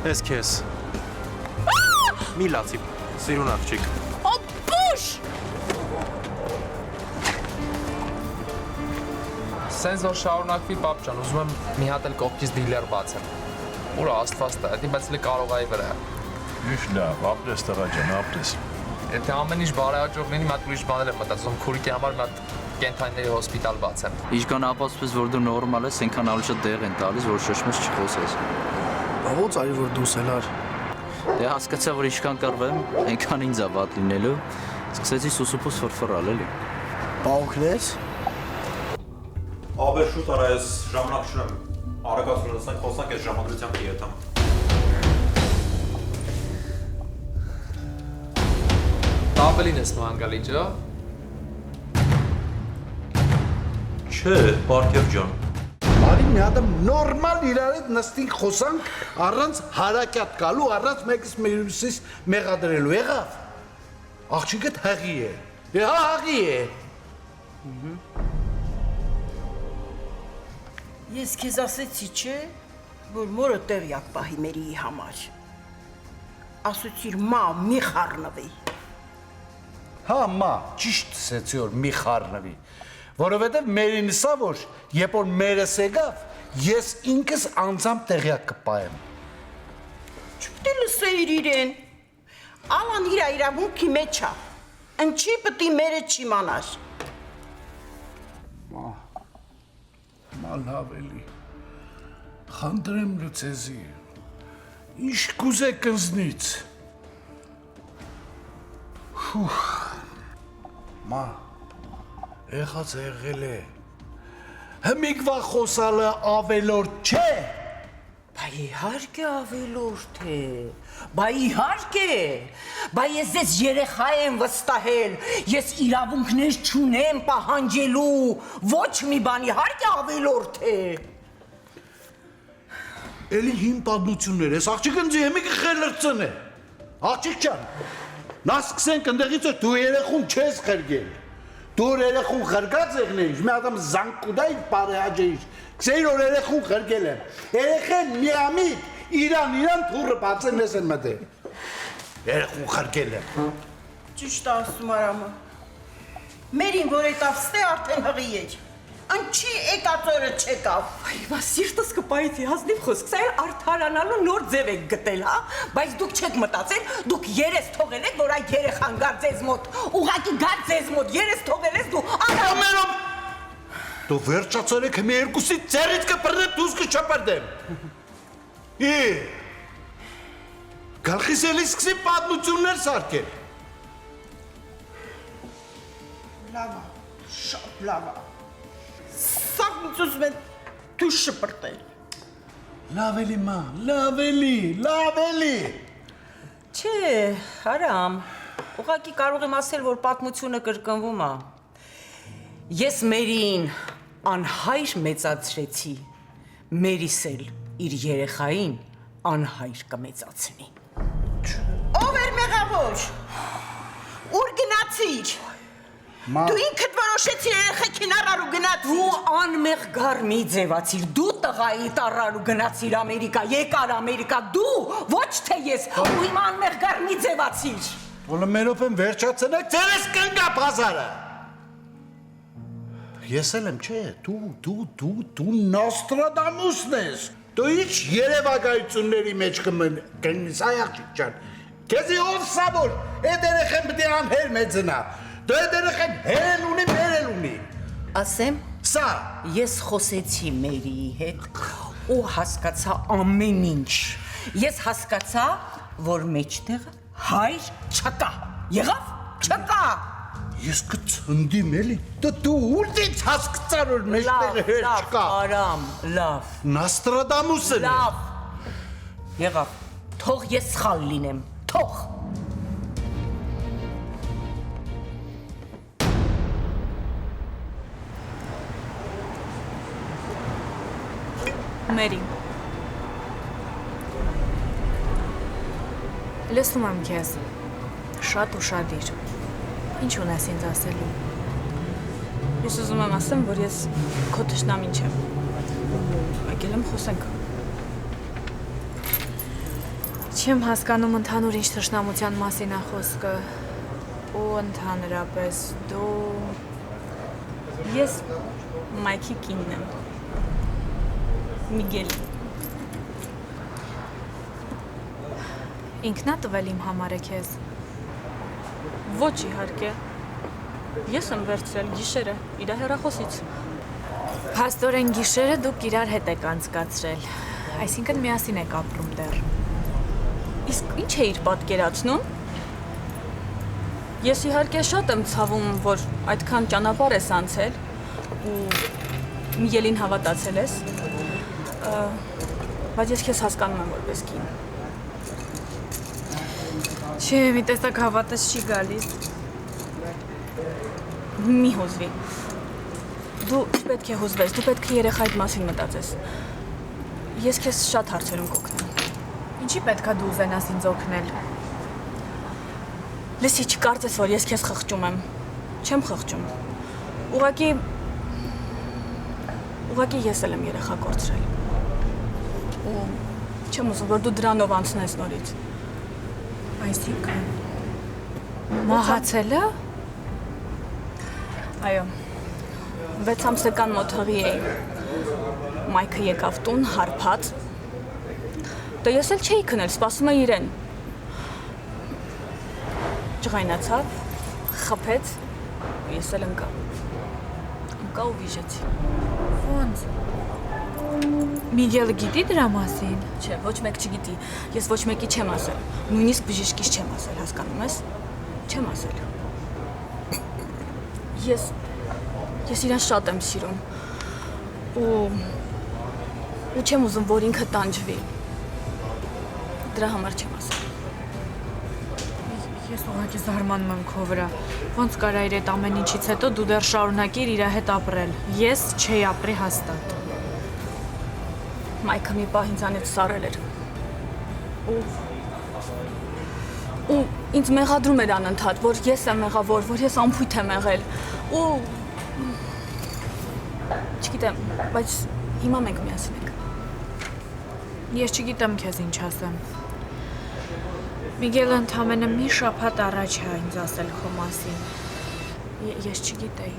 Ես քեզ։ Մի լացի, սիրուն աղջիկ։ Ապուշ։ Սենց որ շարունակվի պապ ջան, ուզում եմ մի հատ էլ կողքից դիլեր բացեմ։ Ուր աստված տա, դա բայց լի կարող այ վրա։ Իշ լավ, ապրես տղա ջան, ապրես։ Եթե ամեն ինչ բարեհաջող լինի, մատ ուրիշ բաներ եմ մտածում, քուրիկի համար մատ կենթանիների հոսպիտալ բացեմ։ Ինչքան ապացուցես, որ դու նորմալ ես, այնքան ավելի շատ դեղ են տալիս, որ շշմես չխոսես։ Ո՞նց արի որ դու սելար։ Դե հասկացա, որ ինչքան կռվեմ, այնքան ինձ է վատ լինելու։ Սկսեցի սուսուփուս ֆրֆռալ էլի։ Բա օգնես։ Աբեր շուտ արա, ես ժամանակ չունեմ։ Արագացրու լսենք, խոսանք այս ժամադրությամբ դիետամ։ Տաբելին ես մանգալի ջա։ Չէ, Պարքև ջան։ Արի մի հատ նորմալ իրար հետ նստենք խոսանք առանց հարակյատ գալու, առանց մեկս մյուսից մեղադրելու, եղավ։ Աղջիկդ հղի է։ Հա, հղի է։ Ես քեզ ասեցի, չէ, որ մորը տեղյակ պահի Մերիի համար։ Ասացիր մա մի խառնվի։ Հա, մա, ճիշտ ասեցի որ մի խառնվի։ Որովհետև Մերին սա որ երբ որ մերս եկավ, ես ինքս անձամբ տեղյակ կպահեմ։ Չպետք է լսեիր իրեն։ Ալան իր իրավունքի մեջ է։ Ինչի պետք է մերը չիմանար։ Մա լավ էլի։ Խնդրեմ լուծեզի։ Ինչ կուզեք ինձնից։ Մա, եղած եղել է։ Հմիկվա խոսալը ավելորդ չէ։ Բա իհարկե ավելորդ է, բա իհարկե, բա ես ձեզ երեխա եմ վստահել, ես իրավունքներ չունեմ պահանջելու, ոչ մի բան իհարկե ավելորդ է։ Էլի հին պատմություններ, ես աղջիկ ընձի հեմիկը խելրծն է։ Աղջիկ ճան, նա սկսենք ընդեղից որ դու երեխուն չես խրգել։ Դու երեխուն խրգած եղնեիր, մի ադամ զանկուդայր բարեհաջեիր, կսեիր որ երեխուն խրգել եմ։ Երեխեն միամիտ, իրան թուրը բացեն ես են մտե։ Երեխուն խրգել եմ։ Ճիշտ ասում արամը։ Մերին որ էտավ ստե արդեն հղի էր։ Ինչի եկածորը չեկավ։ Այ, բա սիրտս կպայեցի հազնիվ խոսք, սա էլ արդարանալու նոր ձև եք գտել, հա, Բայց դուք չեք մտածել, դուք երես թողել եք, որ այդ երեխան գար ձեզ մոտ, ուղղակի գար ձեզ մոտ, երես թողել ես դու, Ամերով Դու վերջացրեք մի երկուսի ծերից կպրնեմ, դուս կչապրդեմ։ Գալխիս էլի սկսի պատմություններ սարքել։ Լավա, շատ լավա։ Սաղ ուզում են դու շպրտել։ Լավ էլի մա, լավ էլի։ Չէ, Արամ, ուղղակի կարող եմ ասել, որ պատմությունը կրկնվում է։ Ես Մերին անհայր մեծացրեցի, Մերիս էլ իր երեխային անհայր կմեծացնի։ Ով էր մեղավոր։ Ուր գնացիր։ Դու ինքդ որոշեցիր երեխեքին առար ու գնացիր։ Դու անմեղ գարմի ձևացիր, դու տղայիդ առար ու գնացիր Ամերիկա, եկար Ամերիկա, դու, ոչ թե ես, ու հիմա անմեղ գարմի ձևացիր։ Ոլը մերով եմ վերջացնեք, ձերես կնգա պազարը։ Ես էլ եմ, չէ, դու Նոստրադամուսն ես։ Դու ինչ երևակայությունների մեջ կնգնիս, այ աղջիկ ջան։ Քեզի ով սա որ, էդ երեխեն պիտի անհեր մեծնա։ Դու էդ երեխեն հերել ունի, մերել ունի։ Ասեմ, Սա, ես խոսեցի Մերիի հետ ու հասկացա ամեն ինչ։ Ես հասկացա, որ մեջտեղը հայր չկա։ Եղավ, չկա։ ես կցնդիմ էլի, դու ուրդից հասկացար որ մեջտեղը հեր չկա։ Արամ, լավ, Նոստրադամուսն է։ լավ։ Եղավ, թող ես սխալ լինեմ, թող։ Մերի։ Լսում եմ քեզ։ Շատ ուշադիր։ Ինչ ունես ինձ ասելու։ Ես ուզում եմ ասեմ, որ ես քո թշնամին չեմ։ Եկել եմ խոսենք։ Չեմ հասկանում ընդհանուր ինչ թշնամության մասին է խոսքը։ Ու ընդհանրապես դու Ես Մայքի կինն եմ։ Միգել։ ինքնա տվել իմ համար է քեզ։ Ոչ իհարկե։ Ես եմ վերցրել գիշերը իր հեռախոսից։ Փաստորեն գիշերը դուք իրար հետ եք անցկացրել։ Այսինքն միասին եք ապրում դեռ։ Իսկ ինչ է իր պատկերացնում։ Ես իհարկե շատ եմ ցավում, որ այդքան ճանապարհ ես անցել ու Միգելին հավատացել ես։ Բայց ես քեզ հասկանում եմ որպես կին։ Չէ, մի տեսակ հավատս չի գալիս։ Մի հուզվի։ Դու չպետք է հուզվես, դու պետք է երեխայիդ մասին մտածես։ Ես քեզ շատ հարցերում կօգնեմ։ Ինչի պետքա դու ուզենաս ինձ օգնել։ Լսի, չկարծես, որ ես քեզ խղճում եմ։ Չեմ խղճում։ Ուղղակի ես էլ եմ երեխա կորցրել։ Ու չեմ ուզում, որ դու դրանով անցնես նորից։ Այսինքն մահացել է։ Այո։ 6 ամսական մոտ հղի էի։ Մայքը եկավ տուն, հարբած։ Դե ես էլ չէի քնել, սպասում էի իրեն։ Ջղայնացավ, խփեց, ես էլ ընկա ու վիժեցի։ Ոնց։ Միգելը գիտի դրա մասին։ Չէ, ոչ մեկ չգիտի։ Ես ոչ մեկի չեմ ասել։ Նույնիսկ բժիշկից չեմ ասել, հասկանում ես։ Չեմ ասել։ Ես իրան շատ եմ սիրում։ Ու չեմ ուզում, որ ինքը տանջվի։ Դրա համար չեմ ասել։ Ես ուղղակի զարմանում եմ քո վրա։ Ոնց կարա իր այդ ամեն ինչից հետո դու դեռ շարունակիր իր հետ ապրել։ Ես չէի ապրի հաստատ։ Մայքը մի պահ ինձանից սառել էր։ Ու ինձ մեղադրում էր անընդհատ, որ ես եմ մեղավոր, որ ես անփույթ եմ եղել։ Ու չգիտեմ, բայց հիմա մենք միասին ենք։ Ես չգիտեմ քեզ ինչ ասեմ։ Միգելը ընդամենը մի շաբաթ առաջ է ինձ ասել քո մասին։ Ես չգիտեի։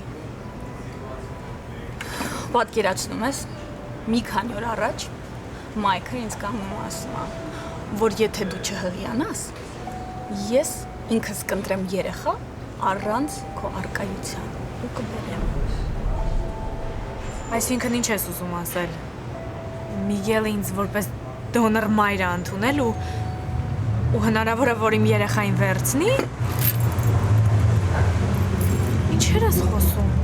Պատկերացնում ես, մի քանի օր առաջ Մայքը ինձ կանգնում ասում է, որ եթե դու չհղիանաս, ես ինքս կընտրեմ երեխա առանց քո արկայության ու կբերեմ։ Այսինքն ինչ ես ուզում ասել։ Միգելը ինձ որպես դոնոր մայր է ընդունել ու հնարավոր է որ իմ երեխային վերցնի։ Ինչեր ես խոսում։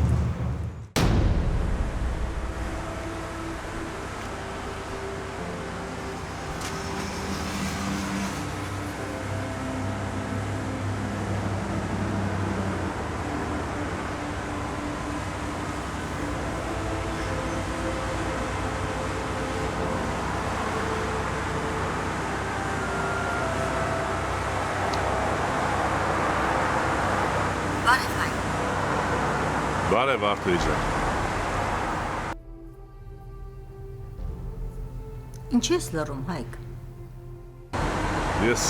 Բարև Արտուր ջան։ Ինչ ես լռում, Հայկ։ Ես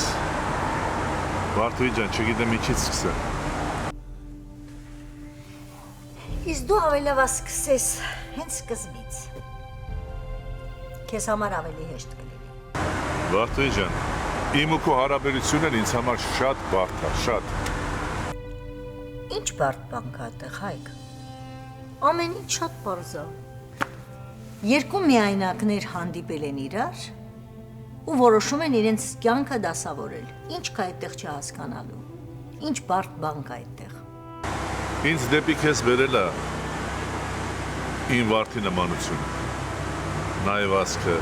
Արտուր ջան, չգիտեմ ինչից սկսեմ։ Իսկ դու ավելավա սկսես հենց սկզբից։ Քեզ համար ավելի հեշտ կլինի։ Արտուր ջան, իմ ու քո հարաբերությունն ինձ համար շատ բարդ է, շատ։ Ինչ բարդ բան կա այդտեղ, Հայկ։ Ամեն ինչ շատ պարզ է։ Երկու միայնակներ հանդիպել են իրար ու որոշում են իրենց կյանքը դասավորել։ Ինչ կա այդտեղ չհասկանալու։ Ինչ բարդ բան կա այդտեղ։ Ինձ դեպի քեզ բերել է իմ վարդի նմանությունը։ Նայվածքը,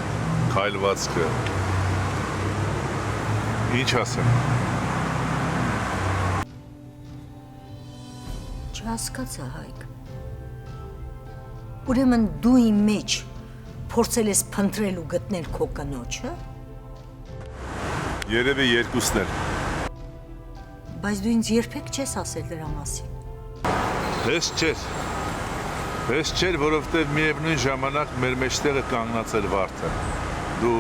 քայլվածքը։ Ինչ ասեմ։ Չհասկացա, Հայկ։ Ուրեմն դու իմ մեջ փորձել ես փնտրել ու գտնել քո կնոջը։ Երևի երկուսն էլ։ Բայց դու ինձ երբեք չես ասել դրա մասին։ Հես չէր, որովհետև միևնույն ժամանակ մեր մեջտեղը կանգնած էր վարդը։ Դու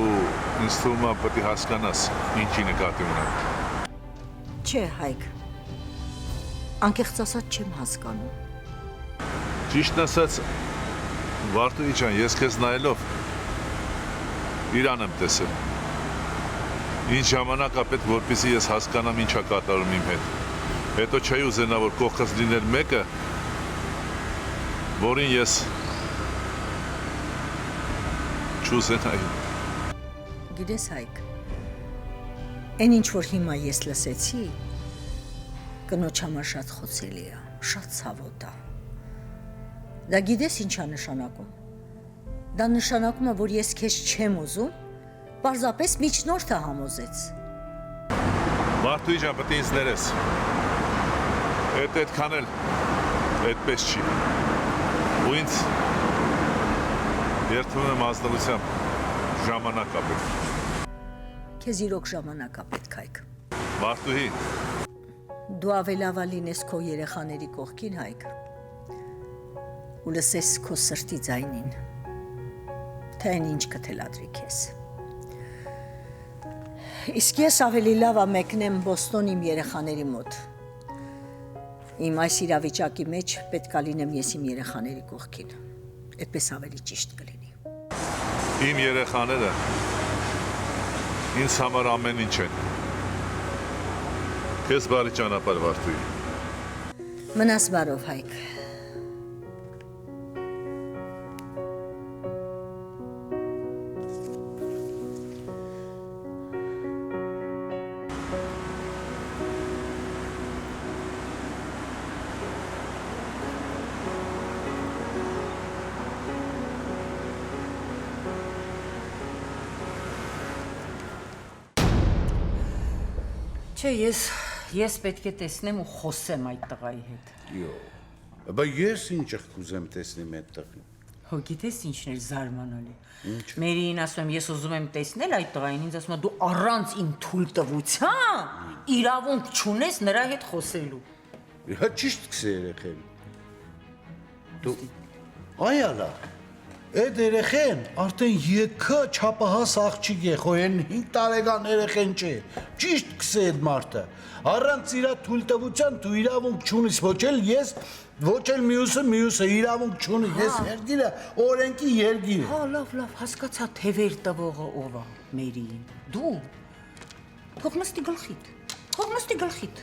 ինձ թվում է պետք է հասկանաս ինչի նկատի ունեմ։ Չէ, Հայկ։ Անկեղծ ասած չեմ հասկանում։ Ճիշտն ասած, Վարդուհի ջան, ես քեզ նայելով իրան եմ տեսել։ Ինչ ժամանակ է պետք, որպեսզի ես հասկանամ ինչա կատարում իմ հետ։ Հետո չէի ուզենա, որ կողքս լիներ մեկը, որին ես չուզենայի։ Գիտես, Հայկ, այն ինչ որ հիմա ես լսեցի, կնոջ համար շատ խոցելի է, շատ ցավոտ է։ Դա գիտես ինչ է նշանակում։ Դա նշանակում է, որ ես քեզ չեմ ուզում, պարզապես միջնորդը համոզեց։ Վարդուհի ջան, պետք է ինձ ներես։ Այդքան էլ այդպես չի։ Ու ինձ երդվում եմ ազնվությամբ ժամանակ է պետք։ Քեզ իրոք ժամանակ է պետք, Հայկ։ Վարդուհի, Դու ավելավա լինես քո երեխաների կողքին, Հայկ, ու լսես քո սրտի ձայնին, թե այն ինչ կթելադրի քեզ։ Իսկ ես ավելի լավ է մեկնեմ Բոստոն իմ երեխաների մոտ։ Իմ այս իրավիճակի մեջ պետք է լինեմ ես իմ երեխաների կողքին։ Այդպես ավելի ճիշտ կլինի։ իմ երեխաները ինձ համար ամեն ինչ են։ Քեզ բարի ճանապարհ, Վարդուհի։ Մնաս բարով, Հայկ։ Չէ, ես պետք է տեսնեմ ու խոսեմ այդ տղայի հետ։ Յո։ Բա ես ինչ կուզեմ տեսնեմ այդ տղին։ Հո գիտես ինչն էր զարմանալի։ Մերին ասում եմ, ես ուզում եմ տեսնել այդ տղային, ինձ ասում է դու առանց իմ թույլտվության իրավունք չունես նրա հետ խոսելու։ Հա ճիշտ կսե երեխեն։ Դու այալա։ Այդ երեխեն արդեն եկա չափահաս աղջիկ է, խո են 5 տարեկան երեխեն չէ։ Ճիշտ կսե այդ մարդը։ Առանց իր թույլտվության դու իրավունք չունես, ոչ էլ ես, ոչ էլ մյուսը իրավունք չունի։ Ես երգիրը օրենքի երգիր։ Հա, լավ, հասկացա թևեր տվողը ով է, Մերին։ Դու։ Թող նստի գլխիդ։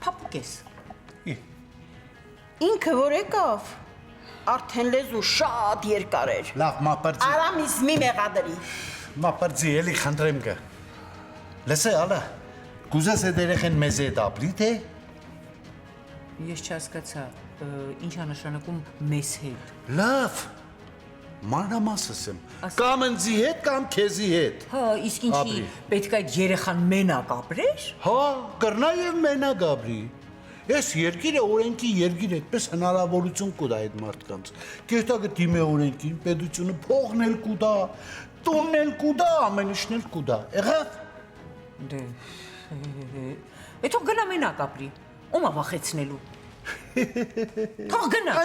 Փափուկ ես։ Ինքը որ եկավ, արդեն լեզու շատ երկար էր։ Լավ, մապրձի։ Արամիս մի մեղադրի։ Մապրձի, էլի խնդրեմ կը։ Լսե, ալա, կուզես այդ երեխեն մեզ հետ ապրի, թե։ Ես չհասկացա, ինչ է նշանակում մեզ հետ։ Լավ, մանրամասս եմ, կամ ընձի հետ, կամ քեզի հետ։ Հա, իսկ ինչի պետք է այդ երեխան մենակ ապրեր։ Հա, կրնա եւ մենակ ապրի։ Ես երկիրը օրենքի երկիր այդպես հնարավորություն կուտա այդ մարդկանց։ Կերտակը դիմե օրենքին, պետությունը փողն էլ կուտա, տունն էլ կուտա, ամեն ինչն էլ կուտա։ Եղավ։ Դե։ Էթո գնա մենակ ապրի։ Ո՞մ է վախեցնելու։ Թող գնա։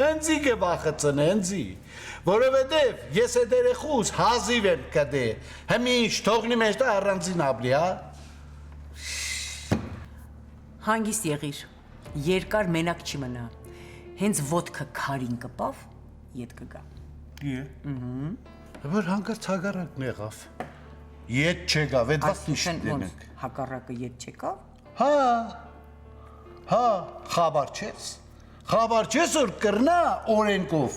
Ընձի կվախեցնե, ընձի։ Որովհետև ես այդ երեխուս հազիվ եմ կդե։ Հմի ինչ թողնի մեջ դա առանձին ապրի, հա։ Հանգիստ եղիր, երկար մենակ չի մնա, հենց ոտքը քարին կպավ, ետ կգա։ Որ հանգարց հագարակն եղավ, ետ չեկավ, էդ վաղ նիշտ դեմեք։ Հակառակը ետ չեկավ։ Հա, խաբար չես, որ կրնա օրենքով,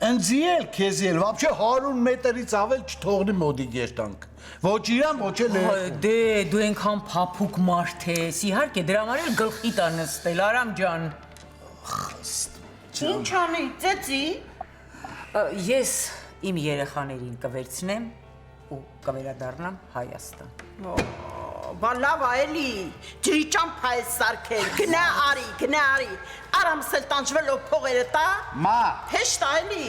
ընձի էլ, քեզի էլ, վապչե 100 մետրից ավել չթողնի մոդի գերտանք, ոչ իրան, ոչ էլ Դե, դու ենքան պապուկ մարդ ես, իհարկե, դրա համար էլ գլխիտ է նստել, Արամ ջան։ Ինչ անի, ծեցի։ Ես իմ երեխաներին կվերցնեմ ու կվերադառնամ Հայաստան։ Բա լավ էլի, ջրի ճամփա է սարքել, գնա արի, Արամս էլ տանջվելով փողերը տա, հեշտ է էլի։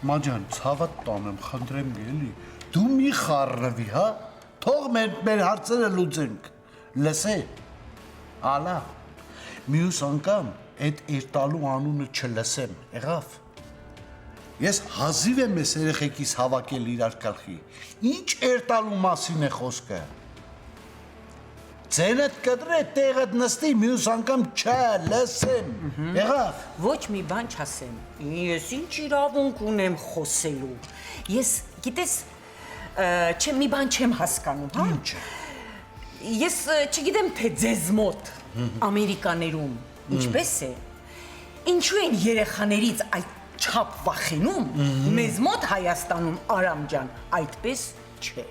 Մա ջան, ցավատ տանեմ, խնդրեմ էլի, դու մի խառնվի, հա, թող մեր հարցերը լուծենք, լսե, ալա, մյուս անգամ այդ իր տալու անունը չլսեմ, եղավ, Ես հազիվ եմ ես երեխեքիս հավաքել իրար գլխի։ Ինչ երտալու մասին է խոսքը։ Ձենդ կտրե, տեղդ նստի, մյուս անգամ չէ, լսեմ։ Եղավ։ Ոչ մի բան չասեմ։ Ես ինչ իրավունք ունեմ խոսելու։ Ես, գիտես, չեմ մի բան չեմ հասկանում, հա։ Ինչ։ Ես չգիտեմ թե ձեզ մոտ Ամերիկաներում ինչպես է։ Ինչու են երեխաներից այդ չափ վախենում, մեզ մոտ Հայաստանում Արամ ջան, այդպես չէ։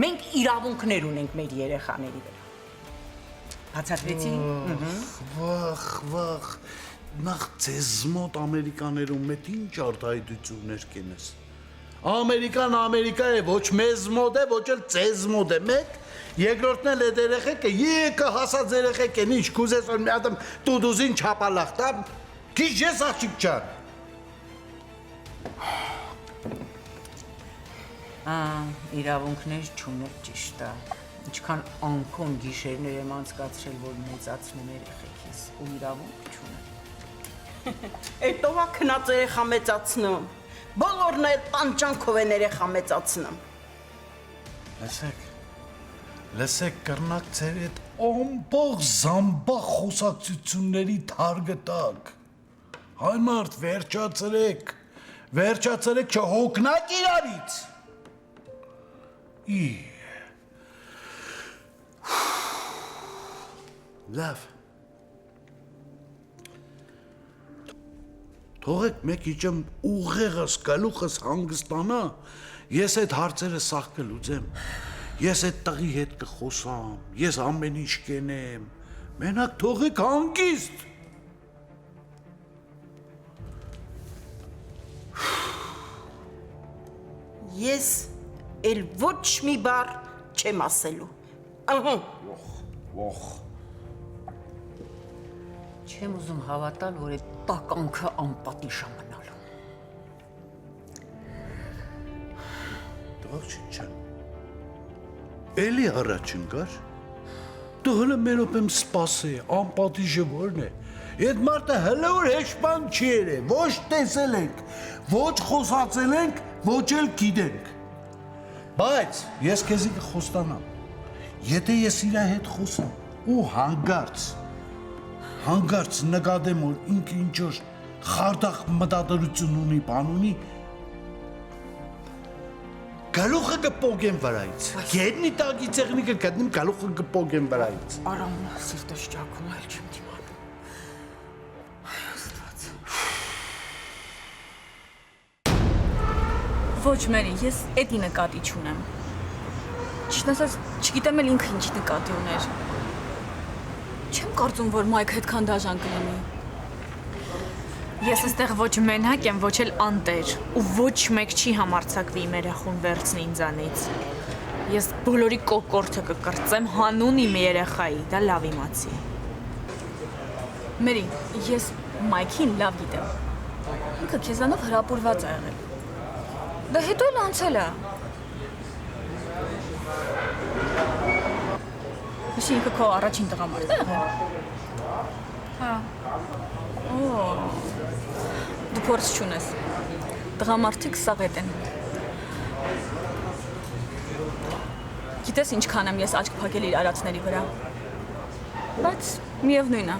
Մենք իրավունքներ ունենք մեր երեխաների վրա։ Բացատրեցի։ Վախ, նախ ձեզ մոտ Ամերիկաներում մետ ինչ արտահայտություններ կենես։ Ամերիկան Ամերիկա է, ոչ մեզ մոտ է, ոչ էլ ձեզ մոտ է, մեկ, երկրորդն էլ այդ երեխեքը, եկը հասած երեխեք են, ինչ կուզես որ մի ատեմ տուդուզին չապալախ տա, քիչ ես աղջիկ ջան։ Իրավունքներ չուներ ճիշտ է։ Ինչքան անկոն գիշերներ եմ անցկացրել, որ մեծացնեմ երեխեքիս ու իրավունք չունեմ։ Էդ ով է քնած երեխա մեծացնում։ Բոլորն էլ տանջանքով են երեխա մեծացնում։ Լսեք կրնակ ձեր այդ ամբող զամբախ խոսակցությունների թարգտակ։ Հայ մարդ, վերջացրեք չհոգնակ իրարից։ Լավ։ Թողեք մեկ իջեմ ուղեղս, գլուխս հանգստանա, ես այդ հարցերը սաղ կլուծեմ, ես այդ տղի հետ կխոսամ, ես ամեն ինչ կենեմ, մենակ թողեք հանգիստ։ Ես էլ ոչ մի բառ չեմ ասելու։ Չեմ ուզում հավատալ, որ այդ տականքը անպատիժ է մնալու։ Աղջիկ ջան, էլի առաջ ընկար, դու հլը մերոպ եմ սպասե, անպատիժը որն է, այդ մարդը հլը որ հեշպան չի երե, ոչ տեսել ենք, ոչ խոսացել ենք, ոչ էլ գիտենք, բայց ես կեզի կխոստանամ, եթե ես իրա հետ խոսամ ու հանգարց նկատեմ, որ ինքը ինչ-որ խարդախ մտադրություն ունի, բան ունի, գալուխը կպոգեմ վրայից, գետնի տագի ծեղնիկը կտնիմ, գալուխը կպոգեմ վրայից։ Արամն սիրտս ճակում այլ չեմ դիմանում։ Ոչ Մերի, ես էդի նկատի չունեմ։ Ճիշտ ասած, չգիտեմ էլ ինքը ինչ նկատի ուներ։ Չեմ կարծում, որ Մայքը այդքան դաժան կլինի։ Ես այստեղ ոչ մենակ եմ, ոչ էլ անտեր, ու ոչ մեկ չի համարձակվի իմ երեխուն վերցնի ինձանից։ Ես բոլորի կոկորտը կկրծեմ հանուն իմ երեխայի, դա լավ իմացի։ Մերի, ես Մայքին լավ գիտեմ։ Ինքը քեզանով հրապուրված է եղել։ Դա հետո էլ անցել է։ Իսկ ինքը քո առաջին տղամարդն է եղել։ Հա։ Դու փորձ չունես։ Տղամարդիկ սաղետ են։ Գիտես ինչքան եմ ես աչք փակել իր արածների վրա։ Բայց միևնույն է։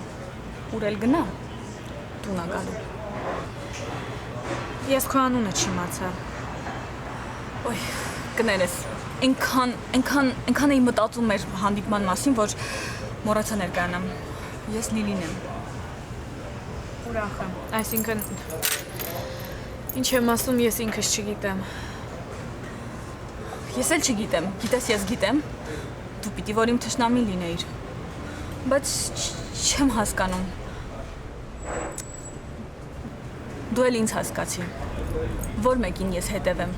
Ուր էլ գնա, տուն ա գալու։ Ես քո անունը չիմացա։ Ոյ, կներես, այնքան էի մտածում մեր հանդիպման մասին, որ մոռացա ներկայանամ։ Ես Լիլին եմ։ Ուրախ եմ, այսինքն, ինչ եմ ասում, ես ինքս չգիտեմ։ Ես էլ չգիտեմ, գիտես ես գիտեմ, դու պիտի որ իմ թշնամին լինեիր, բայց չեմ հասկանում։ Դու էլ ինձ հասկացի, որ մեկին ես հետևեմ։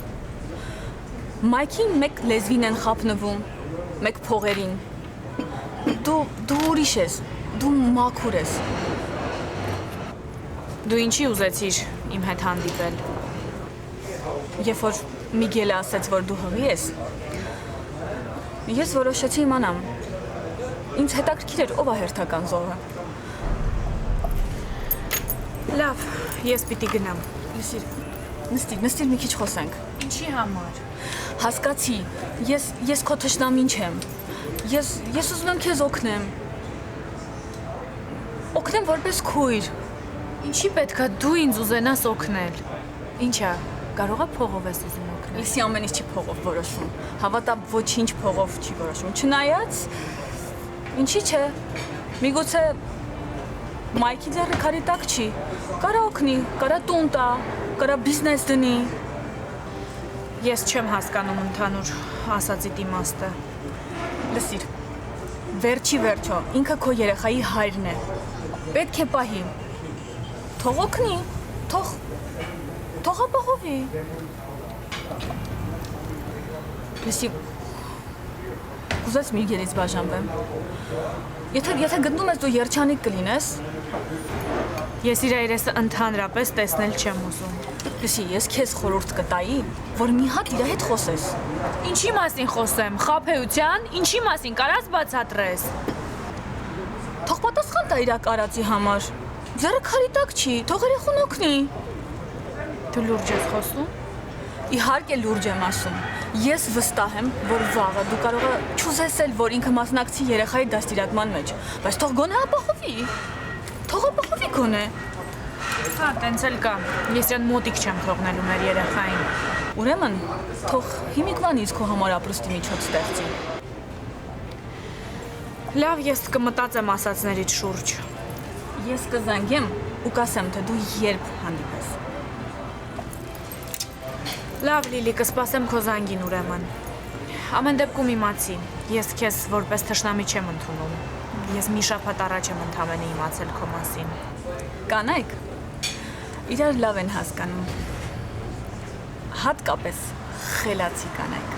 Մայքին մեկ լեզվին են խապնվում, մեկ փողերին։ Դու ուրիշ ես, դու մաքուր ես։ Դու ինչի ուզեցիր իմ հետ հանդիպել։ Երբ որ Միգելը ասաց, որ դու հղի ես, ես որոշեցի իմանամ։ Ինձ հետաքրքիր էր ով է հերթական զոհը։ Լավ, ես պիտի գնամ։ Լսիր, Նստիր մի քիչ խոսենք։ Ինչի համար։ Հասկացի, ես քո թշնամին չեմ։ Ես ուզում եմ քեզ օգնեմ։ Օգնեմ որպես քույր։ Ինչի պետքա դու ինձ ուզենաս օգնել։ Ինչա, կարողա փողով ես ուզում օգնել։ Լիսի ամեն ինչ չի փողով որոշում։ Հավատա ոչինչ փողով չի որոշում։ Չնայած ինչի՞ չէ։ Միգուցե Մայքի ձեռը քարի տակ չի։ Կարա օգնի, կարա տուն տա, կարա բիզնես դնի։ Ես չեմ հասկանում ընդհանուր ասածիդ իմաստը։ Լսիր։ Վերջի վերջո, ինքը քո երեխայի հայրն է։ Պետք է պահի։ Թող օգնի, թող ապահովի։ Լսի, կուզես մի գերից բաժանվեմ։ Եթե գտնում ես դու երջանիկ կլինես։ Ես իր երեսը ընդհանրապես տեսնել չեմ ուզում։ Լսի, ես քեզ խորհուրդ կտայի, որ մի հատ իր հետ խոսես։ Ինչի մասին խոսեմ, խաբեության, ինչի մասին կարաս բացատրես։ Թող պատասխան տա իր արածի համար։ Ձեռը քարի տակ չի, թող երեխուն օգնի։ Դու լուրջ ես խոսում։ Իհարկե լուրջ եմ ասում։ Ես վստահ եմ, որ վաղը դու կարող ես չուզես, որ ինքը մասնակցի երեխայի դաստիարակման մեջ, բայց թող գոնե ապահովի։ Թող ապահովի գոնե։ Հա, տենց էլ կա։ Ես իրան մոտիկ չեմ թողնելու մեր երեխային։ Ուրեմն, թող հիմիկվանից քո համար ապրուստի միջոց ստեղծի։ Լավ, ես կմտածեմ ասածներից շուրջ։ Ես կզանգեմ ու կասեմ, թե դու երբ հանդիպես։ Լավ, Լիլի, կսպասեմ քո զանգին ուրեմն։ Ամեն դեպքում իմացի, ես քեզ որպես թշնամի չեմ ընդունում։ Ես մի շաբաթ առաջ եմ ընդամենը իմացել քո մասին։ Կանայք իրար լավ են հասկանում։ Հատկապես խելացի կանայք։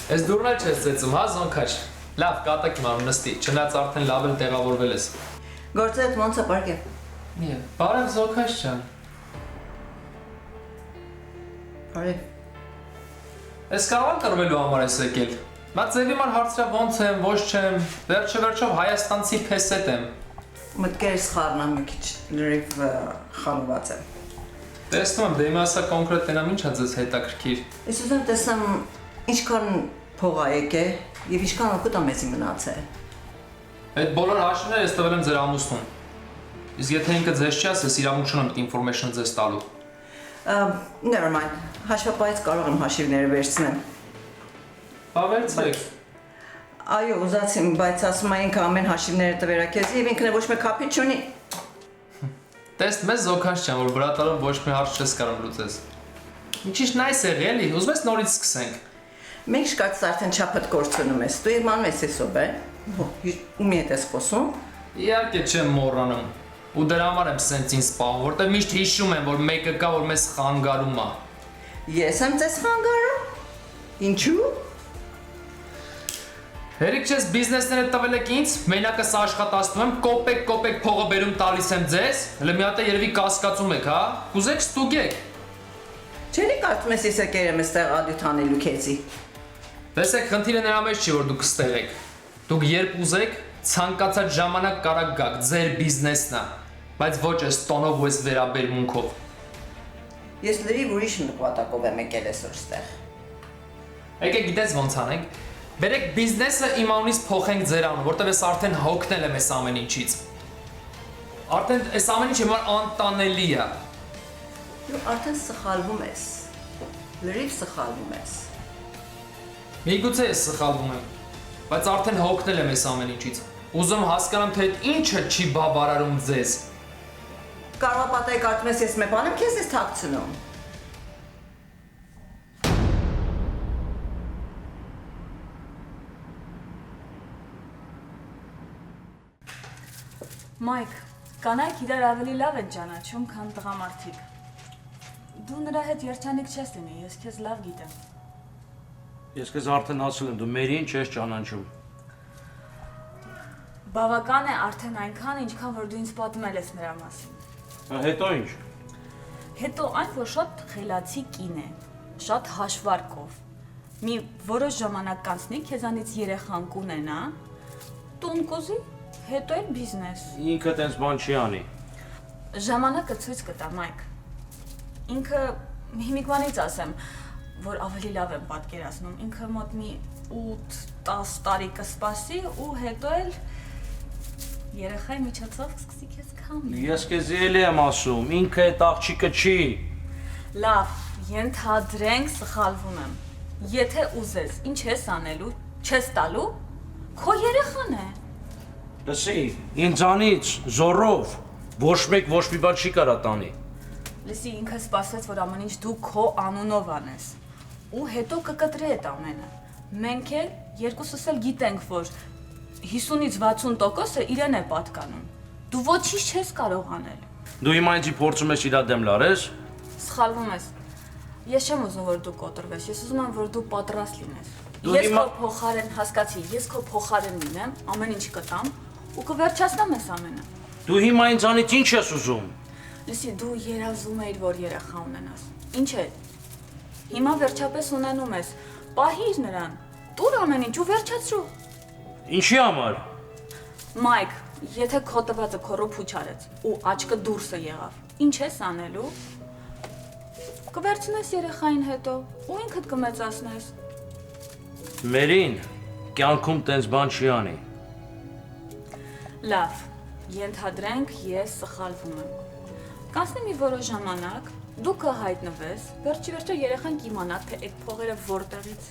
Այս դուրն էլ չես ծեծում, հա, Զոնքաչ։ Լավ, կատակ ման նստի, չնայած արդեն լավ էլ տեղավորվել ես։ Գործը ոնց է պարկե։ Մի, բարև Զոնքաչ ջան։ Բարև։ Ես կարող եմ կռվելու համար ես եկել։ Մա ձևի ման հարցրա ոնց եմ, ոչ չեմ, վերջով հայաստանցի փեսետ եմ։ Մտքերս խառնամ մի քիչ լրիվ խալված եմ։ Տեսնում եմ, դե իմը ասա կոնկրետ տենամ ինչ ա ձեզ հետաքրքիր։ Ես ուզում տեսամ ինչքան փող ա եկե եւ ինչքան օգուտ ա մեզի մնացել։ Այդ բոլոր հաշիվները ես տվել եմ ձեր ամուսնուն։ Իսկ եթե ինքը ձեզ չի ասես, իրավունք չունեմ այդ ինֆորմեյշնը ձեզ տալու։ Never mind, հաշվապայից կարող եմ հաշիվները վերցնեմ։ Բա վերցրեք։ Այո, ուզացիմ, բայց ասում ա ինքը ամեն հաշիվները տվերա քեզ եւ ինքն է ոչ մի կապի չունի։ Տեստ մեզ Զոքանչ ջան, որ բրատարով ոչ մի հարց չես կարող լուծես։ Ինչիշ նայս եղի էլի, ուզում ես նորից սկսենք։ Մենք շկաց արդեն չափդ գործունում ես, դու իմանում ես էսով է, ումի հետ ես խոսում։ Իհարկե չեմ մոռանում, ու դրա համար եմ սենց ինձ սպահում, որտեղ միշտ հիշում եմ, որ մեկը կա, որ մեզ խանգարում ա։ Ես եմ ձեզ խանգարում։ Ինչու՞։ Հերիք չես բիզնեսները տվել եք ինձ, մենակս աշխատացնում եմ, կոպեկ փողը բերում տալիս եմ ձեզ, հələ մի հատ է երևի կասկածում եք, հա։ Կուզեք ստուգեք։ Չէ՞ կարծում ես ես եկել եմ այստեղ ադյութ անելու քեզի։ Տեսեք, խնդիրը նրա մեջ չի, որ դուք կստեղեք։ Դուք երբ ուզեք, ցանկացած ժամանակ կարող գաք, ձեր բիզնեսն է, բայց ոչ այս տոնով ու այս վերաբերմունքով։ Ես լրիվ ուրիշ նպատակով եմ եկել այսօր ստեղ։ Եկեք գիտես ոնց անենք։ Բերեք բիզնեսը իմ անունից փոխենք ձեր անուն, որտեղ ես արդեն հոգնել եմ այս ամեն ինչից։ Արդեն այս ամեն ինչը մար անտանելի է։ Դու արդեն սխալվում ես։ Լրիվ սխալվում ես։ Միգուցե ես սխալվում եմ, բայց արդեն հոգնել եմ այս ամեն ինչից։ Ուզում հասկանամ, թե այդ ինչը չի բավարարում ձեզ։ Կարող է պատահի կարծում ես ես մի բան եմ քեզ ես թաքցնում։ Մայք, կանայք իրար ավելի լավ են ճանաչում, քան տղամարդիկ։ Դու նրա հետ երջանիկ չես լինի, ես քեզ լավ գիտեմ։ Ես քեզ արդեն ասել եմ, դու մերին չես ճանաչում։ Բավական է արդեն այնքան, ինչքան որ դու ինձ պատմել ես նրա մասին։ Հետո ինչ։ Հետո այն, որ շատ խելացի կին է, շատ հաշվարկով, մի որոշ ժամանակ կանցնի, քեզանից երեխան կունենա, տուն կուզի, հետո էլ բիզնես։ Ինքը տենց բան չի անի։ Ժամանակը ցույց կտա, Մայք։ Ինքը հիմիկվանից ասեմ, որ ավելի լավ եմ պատկերացնում, ինքը մոտ մի 8-10 տարի կսպասի ու հետո էլ երեխայի միջոցով կսկսի քեզ քամել։ Ես քեզ էլի եմ ասում, ինքը այդ աղջիկը չի։ Լավ, ենթադրենք սխալվում եմ։ Եթե ուզես, ինչ ես անելու, չես տալու, քո երեխան է։ Լսի, ինձանից զորով ոչ մեկ ոչ մի բան չի կարա տանի։ Լսի, ինքը սպասեց, որ ամեն ինչ դու քո անունով անես։ Ու հետո կկտրի այդ ամենը։ Մենք էլ երկուսս էլ գիտենք, որ 50-ից 60%-ը իրեն է պատկանում։ Դու ոչինչ չես կարող անել։ Դու հիմա ինձ փորձում ես իրա դեմ լարես։ Սխալվում ես։ Ես չեմ ուզում, որ դու կոտրվես, ես ուզում եմ, որ դու պատրաստ լինես։ Դու Ես հիմա- քո փոխարեն, հասկացի, ես քո փոխարեն լինեմ, ամեն ինչ կտամ ու կվերջացնեմ այս ամենը։ Դու հիմա ինձանից ինչ ես ուզում։ Լսի, դու երազում էիր, որ երեխա ունենաս։ Ինչ է։ Հիմա վերջապես ունենում ես։ Պահիր նրան։ Տուր ամեն ինչ ու վերջացրու։ Ինչի համար։ Մայք, եթե քո տվածը քո ռոփուչ արեց ու աչքը դուրսը եղավ, ինչ ես անելու։ Կվերցնես երեխային հետո ու ինքդ կմեծացնես։ Մերին կյանքում տենց բան չի անի։ Լավ, ենթադրենք ես սխալվում եմ։ Կանցնի մի որոշ ժամանակ, դու կհայտնվես, վերջի վերջո երեխան կիմանա, թե այդ փողերը որտեղից։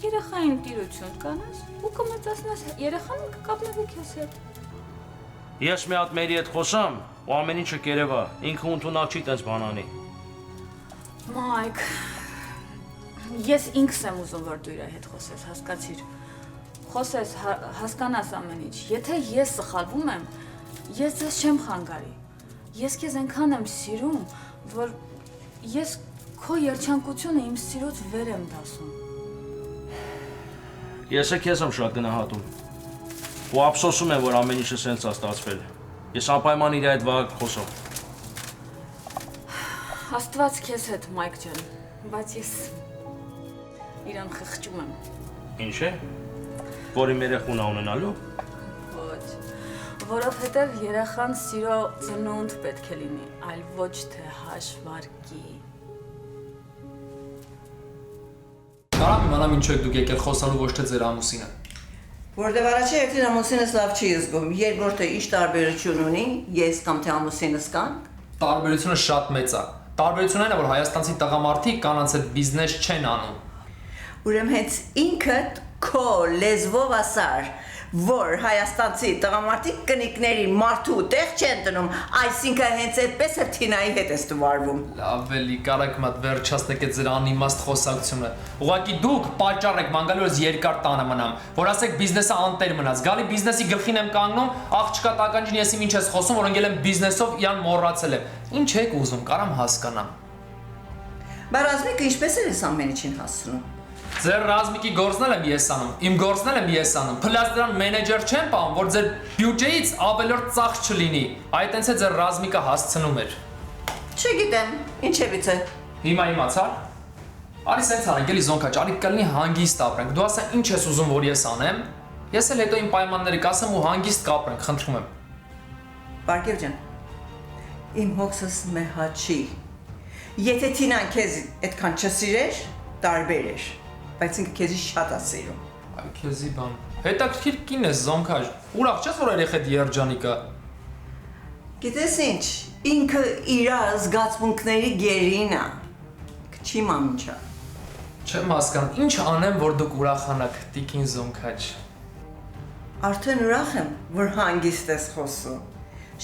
Երեխային տիրություն կանես ու կմեծացնես, երեխան կկապնվի քեզ հետ։ Ես մի հատ Մերի հետ խոսամ ու ամեն ինչը կերևա։ Ինքը ընդունակ չի տենց բան անի։ Մայք, ես ինքս եմ ուզում, որ դու իր հետ խոսես, հասկացիր։ Խոսես, հասկանաս ամեն ինչ։ Եթե ես սխալվում եմ, ես ձեզ չեմ խանգարի։ Ես քեզ այնքան եմ սիրում, որ ես քո երջանկությունը իմ սիրուց վեր եմ դասում։ Ես է քեզ եմ շատ գնահատում։ Ու ափսոսում եմ, որ ամեն ինչը սենց է ստացվել։ Ես անպայման իր հետ վաղ խոսամ։ Աստված քեզ հետ, Մայք ջան, բայց ես իրան խղճում եմ։ Ինչ է։ Որ իմ երեխուն ունենալու։ Ոչ, որովհետև երեխան սիրո ծնունդ պետք է լինի, այլ ոչ թե հաշվարկի։ Կարամ իմանամ ինչու եք դուք եկել խոսալու ոչ թե ձեր ամուսինը։ Որտեւ առաջի երթին ամուսինս լավ չի զգում, երկրորդը ինչ տարբերություն ունի, ես կամ թե ամուսինս կան։ Տարբերությունը շատ մեծ է։ Տարբերությունն այն է, որ հայաստանցի տղամարդիկ կանանց հետ բիզնես չեն անում։ Ուրեմն հենց ինքդ քո լեզվով ասար, որ հայաստանցի տղամարդիկ կնիկների մարդու տեղ չեն տնում, այսինքն հենց այդպես է Թինայի հետ ես դու վարվում։ Լավ էլի, կարեք մատ վերջացնեք այդ ձեր անիմաստ խոսակցությունը։ Ուղղակի դուք պատճառ եք ման գալու ես երկար տանը մնամ, որ ասեք բիզնեսը անտեր մնաց։ Գալի բիզնեսի գլխին եմ կանգնում, աղջկա տականջին ես իմ ինչ ես խոսում, որ ընկել եմ բիզնեսով, իրան մոռացել եմ։ Ինչ եք ուզում, կարամ հասկանամ։ Բայց Ռազմիկը ինչպես է ամեն ինչին հասցնում։ Ձեր ռազմիկի գործն եմ ես անում, իմ գործն եմ ես անում։ Փլաս դրան մենեջեր չեմ պահում, որ ձեր բյուջեից ավելորդ ծախս չլինի։ Այդ այնց է ձեր ռազմիկը հասցնում էր։ Չգիտեմ, ինչևից է։ Հիմա իմացա։ Արի սենց արենք, էլի զոնքաչ, արի կլինի հանգիստ ապրենք։ Դու ասա ինչ ես ուզում, որ ես անեմ։ Ես էլ հետո իմ պայմանները կասեմ ու հանգիստ կապրենք, խնդրում եմ։ Բարգև ջան, իմ հոգսս մեհաչի։ Եթե Թինան քեզ այդքան չսիրեր, տարբեր էր, բայց ինքը քեզի շատ է սիրում։ Այ քեզի բան։ Հետաքրքիր կին ես զոնքաչ։ Ուրախ չես որ երեխեդ երջանիկա։ Գիտես ինչ, ինքը իր զգացմունքների գերին է։ Չի մամուչա։ Չեմ հասկանում, ինչ անեմ, որ դուք ուրախանաք, տիկին զոնքաչ։ Արդեն ուրախ եմ, որ հանգիստ ես խոսում։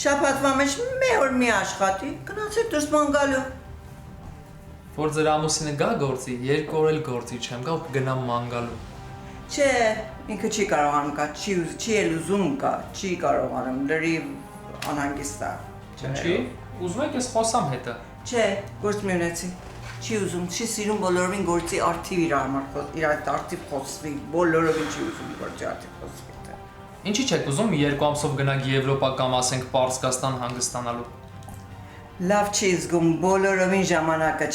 Շաբաթվա մեջ մի օր մի աշխատի, գնացեք դուրս ման գալու։ Որ ձեր ամուսինը գա գործի, երկու օր էլ գործի չեմ գա ու կգնամ ման գալու։ Չէ, ինքը չի կարողանում գա, չի էլ ուզում գա, չի կարողանում, լրիվ անհանգիստ է։ Ինչի՞։ Ուզում եք ես խոսամ հետը։ Չէ, գործ մի ունեցի։ Չի ուզում, չի սիրում բոլորովին գործի արդիվ իր համար, իր այդ արդիվ խոսվի, բոլորովին չի ուզում գործի արդիվ խոսվի։ Ինչի՞ չեք ուզում երկու ամսով գնանք Եվրոպա կամ ասենք Պարսկաստան հանգստանալու։ Լավ չի զգում, բոլորովին ժամանակը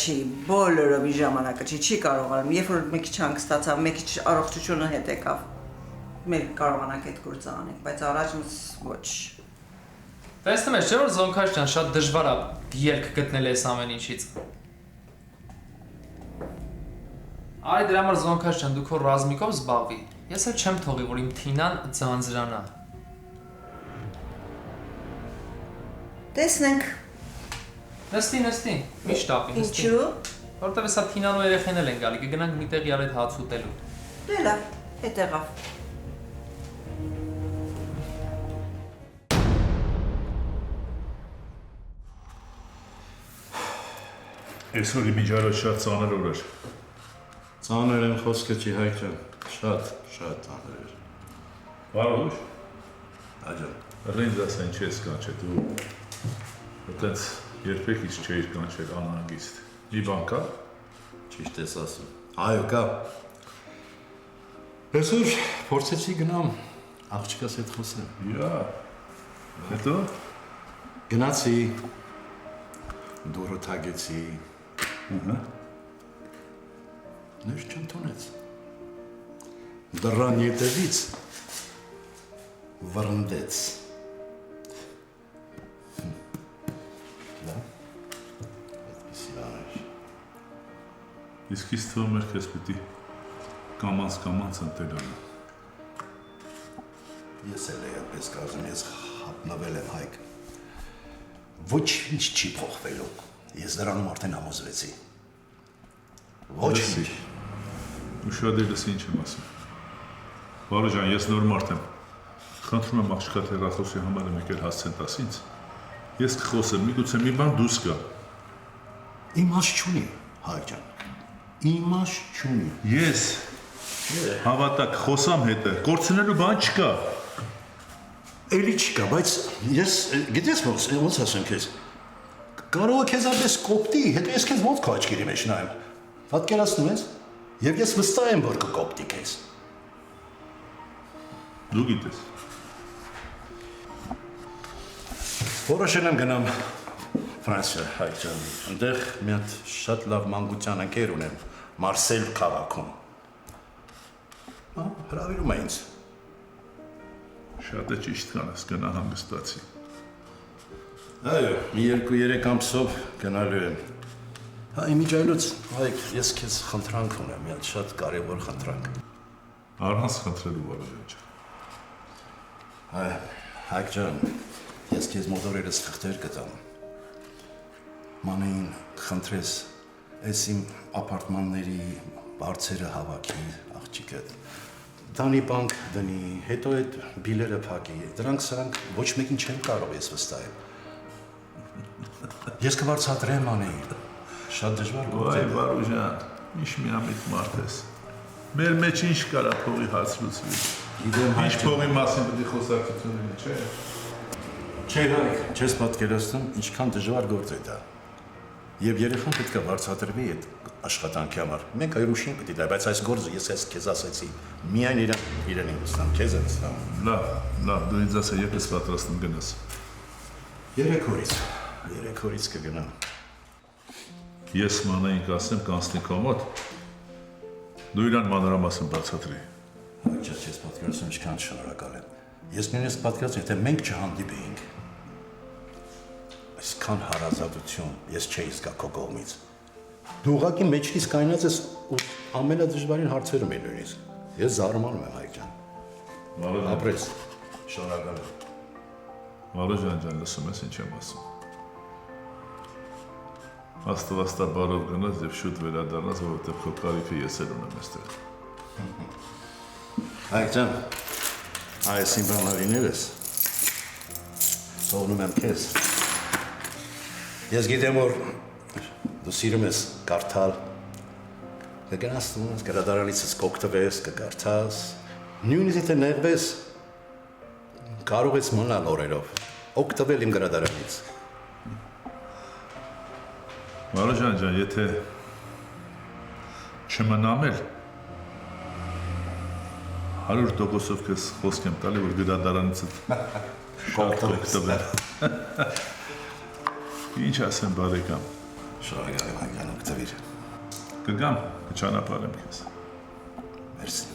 չի կարողանում, երբ որ մի քիչ հանգստացավ, մի քիչ առողջությունը հետ եկավ, մեր կարողանանք այդ գործը անենք, բայց առաջինս ոչ։ Տեսնում ես, չէ՞ որ Զոնքաշ ջան, շատ դժվար է ելք գտնել այս ամեն ինչից։ Արի դրա համար Զոնքաշ ջան, դու քո ռազմիկով զբաղվի։ Ես էլ չեմ թողի, որ իմ Թինան ձանձրանա։ Տեսնենք։ Նստի, մի շտապի, նստի։ Ինչու՞։ Որտեվ հեսա Թինան ու երեխենել են գալի, կգնանք մի տեղ իրար հետ հաց ուտելու։ Դե լավ, հետ եղավ։ Այսօր իմիջարը շատ ծանր օր էր։ Ծանր եմ խոսքը չի Հայկ ջան, շատ ծանր էր։ Վարուժ, Աջան, ռինձ ասեն չես կանչե դու։ Այդպես երբեք ինչ չէիր կանչել անհանգիստ։ Մի բան կա։ ճիշտ ես ասում։ Այո, կա։ Այսօր փորձեցի գնամ աղջկաս հետ խոսեմ։ Յա։ Հետո Գնացի, դուրը թագեցի։ Նույն չընդունեց։ Դռան ետևից վռնդեց։ Իսկ իսկ թվում էր քեզ պիտի կամանց ընտել անա։ Ես էլ այդպես կարծում, ես հապնվել եմ Հայկ։ Ոչինչ չի փոխվելու։ Ես դրանում արդեն համոզվեցի։ Ոչինչ։ Ու շատ էլս ինչ եմ ասում։ Վարո ջան, ես նոր մարդ եմ։ Խնդրում եմ աղջկա հեռախոսի համարը եկել հասցեն տաս ինձ։ Ես կխոսեմ, միգուցե մի բան դուրս գա։ Իմաստ չունի, Հայկ ջան։ Իմաստ չունի։ Ես հավատակ խոսամ հետը, կորցնելու բան չկա։ Էլի չկա, բայց ես գիտես ոնց ասեմ քեզ։ Կարող է քեզ այնպես կոպտի, հետո ես քեզ ոնց քո աչքերի մեջ նայեմ։ Պատկերացնում ես։ Եվ ես վստահ եմ, որ կկոպտի քեզ։ Դու գիտես։ Որոշել եմ գնամ Ֆրանսիա, Հայկ ջան։ Այնտեղ մի հատ շատ լավ մանկության ընկեր ունեմ, Մարսել քաղաքում։ Հրավիրում է ինձ։ Շատ է ճիշտ կանես, գնա հանգստացի։ Այո, մի 2-3 ամսով գնալու եմ։ Հա, իմիջայլոց, Հայկ, ես քեզ խնդրանք ունեմ, մի հատ շատ կարևոր խնդրանք։ Առանց խնդրելու Վարոժան ջան։ Հայկ ջան, ես քեզ մոտորերս թղթեր կտամ։ Մանեին խնդրես, այս իմ ապարտմանների բարձերը հավաքի աղջիկը։ Դանի բանկ դնի, հետո այդ բիլերը փակի։ Դրանք ոչ մեկին չեմ կարող ես վստահել։ Ես կվարձատրեմ Մանեին։ Շատ դժվար գործ է։ Ոայ Վարոժան, ինչ միամիտ մարդ ես։ Մեր մեջ ինչ կարա փողի հարց լուծվի։ Ինչ փողի մասին պետք է խոսակցություն լինի, չէ՞։ Չէ, Հայկ, չես պատկերացնում, ինչքան դժվար գործ է դա։ Եվ երեխան պետք է վարձատրվի այդ աշխատանքի համար։ Մենք այրուշին պետք է դա, բայց այս գործը ես քեզ ասեցի, միայն իրեն ստամ, քեզ եմ ստամ։ Լավ, դու ինձ ասա, երբ ես պատրաստում գնաս։ 3 օրից կգնամ։ Ես Մանեին կասեմ կանցնի քո մոտ։ Դու իրան մանրամասն բացատրի։ Հայկ, ես պատկերացնում ինչքան շնորհակալ եմ։ Ես նույնիսկ պատկերացնում, եթե մենք չհանդիպեինք, այսքան հարազատություն ես չէի զգա քո կողմից։ Դու ուղղակի մեջքից կայնած ես ու ամենադժվարին հարցերում եմ նույնիսկ։ Ես զարմանում եմ Հայկ ջան։ Ապրես։ Շնորհակալ եմ։ Վարոժան ջան, լսում ես ինչ եմ ասում։ Աստվածաբարով գնաս եւ շուտ վերադառնաս, որովհետեւ քո կարիքը ես էլ ունեմ այստեղ։ Հայկ ջան, այս իմ բանալիներս թողնում եմ քեզ։ Ես գիտեմ, որ դու սիրում ես կարդալ, կգնաս տունս, գրադարանիցս կօգտվես, կկարդաս, նույնիսկ եթե նեղվես, կարող ես մնալ օրերով, օգտվել իմ գրադարանից։ Վարոժան ջան, եթե չմնամ էլ 100% քեզ խոսք եմ տալի, որ գրադարանից կօգտվել։ Ինչ ասեմ բարեկամ։ Շնորհակալ եմ գանք տվիր։ Կգամ, կճանապարհեմ քեզ։ Մերսի։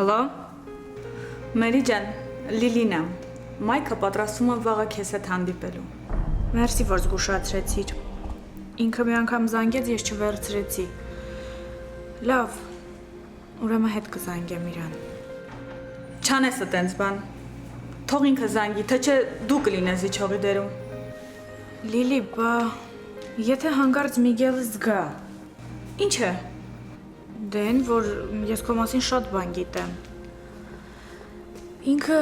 Հալո։ Մերի ջան, Լիլին եմ։ Մայքը պատրաստվում է վաղը քեզ հետ հանդիպելու։ Մերսի, որ զգուշացրեցիր։ Ինքը մի անգամ զանգեց, ես չվերցրեցի։ Լավ, ուրեմն հետ կզանգեմ իրան։ Չանես այտենց բան։ Թող ինքը զանգի, թե չէ դու կլինես իջողի դերում։ Լիլի, բա եթե հանկարծ Միգելը զգա։ Ինչ է։ Դե այն, որ ես քո մասին շատ բան գիտեմ։ Ինքը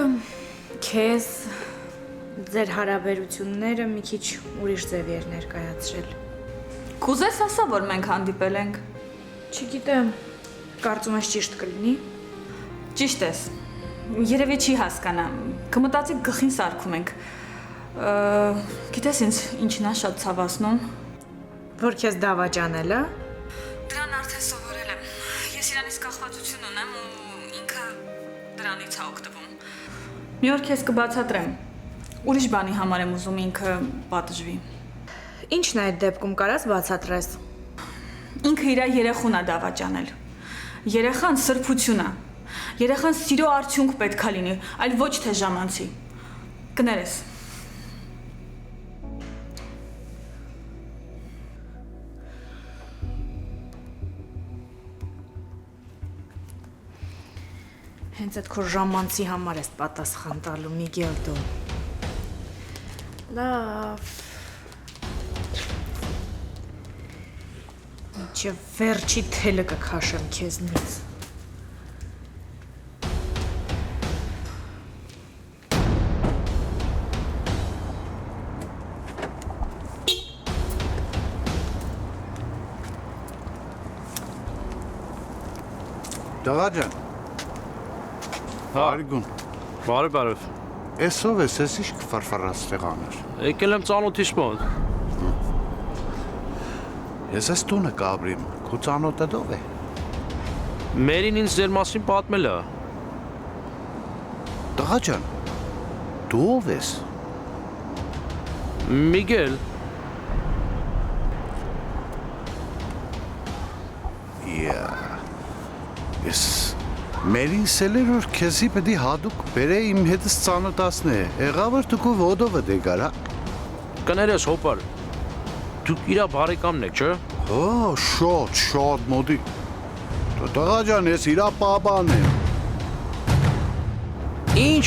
քեզ ձեր հարաբերությունները մի քիչ ուրիշ ձև էր ներկայացրել։ Կուզես ասա, որ մենք հանդիպել ենք։ Չգիտեմ, կարծում ես ճիշտ կլինի։ Ճիշտ ես։ Երևի չի հասկանա։ Կմտածի գլխին սարքում ենք։ Գիտես ինձ ինչն է շատ ցավացնում։ Որ քեզ դավաճանել է։ Դրան արդեն սովորել եմ։ Ես իրանից կախվածություն ունեմ ու ինքը դրանից է օգտվում։ Մի օր քեզ կբացատրեմ։ Ուրիշ բանի համար եմ ուզում ինքը պատժվի։ Ինչն է այդ դեպքում կարաս բացատրես։ Ինքը իր երեխուն է դավաճանել։ Երեխան սրբություն է։ Երեխան սիրո արդյունք պետք է լինի, այլ ոչ թե ժամանցի։ Կներես։ Հենց այդ քո ժամանցի համար ես պատասխան տալու, Միգել դու։ Լավ։ Մինչև վերջի թելը կքաշեմ քեզնից։ Տղա ջան։ Արիգուն։ Բարև։ Էսով ես, ես ինչ կֆարֆարած տեղաներ։ Եկել եմ ծանոթիս մոտ։ Ես ես տունը կաբրիմ, քո ծանոթը դով է։ Մերին ինձ ձեր մասին պատմել է։ Տղա ջան, դու ով ես։ Միգել։ Ես Մերին սելեր որ քեզի պետք է հադուկ բերե իմ հետս ծանոթացնե։ Եղավ որ դու ոտովը դեգար, հա։ Կներես հոպար։ Դուք իրա բարեկամն եք, չէ՞։ Հա, շատ մոդի։ Տղա ջան, ես իրա պապան եմ։ Ինչ։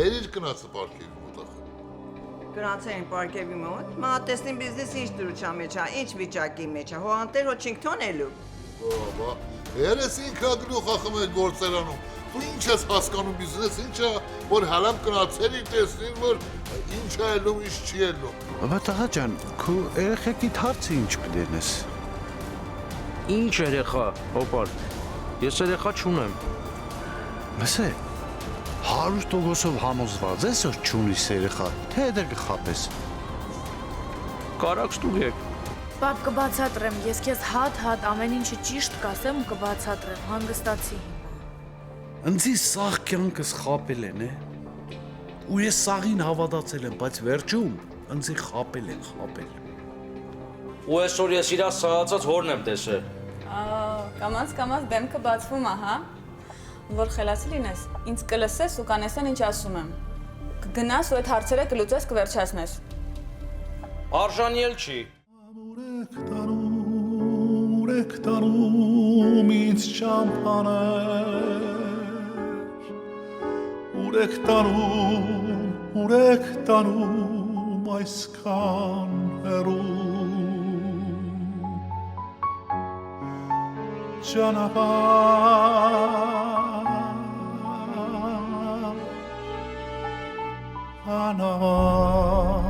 Երիր կնացը պարկեվի մոտախ։ Գնացել պարկեվի մոտ, մատեսնին բիզնեսի ինչ դրության մեջ է, ինչ վիճակի մեջ է, հոանտեր Հոչինգթոն էլու։ Բա, երես ինքա գլուխ ախում է գործերանում։ Դու ինչ ես հասկանում բիզնես ինչ է, որ հալամ կնացելի տեսնին, որ ինչ է ելում, ինչ չի ելում։ Բա տղա ջան, քո երեխեքիդ հարցը ինչ կդենես։ Ինչ երեխա, հոպար։ Ես երեխա չունեմ։ Լսե, 100%-ով համոզված ես, որ չունիս երեխա, թե դեռ կխապես։ Կարակ ստուգեք։ Պապ կբացատրեմ, ես քեզ հատ ամեն ինչը ճիշտ կասեմ ու կբացատրեմ, հանգստացի հիմա։ Ընձի սաղ կյանքս խապել են, է։ Ու ես սաղին հավատացել եմ, բայց վերջում ընձի խապել են, խապել։ Ու այսօր ես իրա սաղացած հորն եմ տեսել։ Կամաց դեմքը բացվում է, հա։ Որ խելացի լինես, ինձ կլսես ու կանեսեն ինչ ասում եմ։ Կգնաս ու այդ հարցերը կլուծես, կվերջացնես։ Արժանի էլ չի։ Ուրեք տանում ինձ ճամփաներ, ուրեք տանում այսքան հեռու, ճանապարհ անավարտ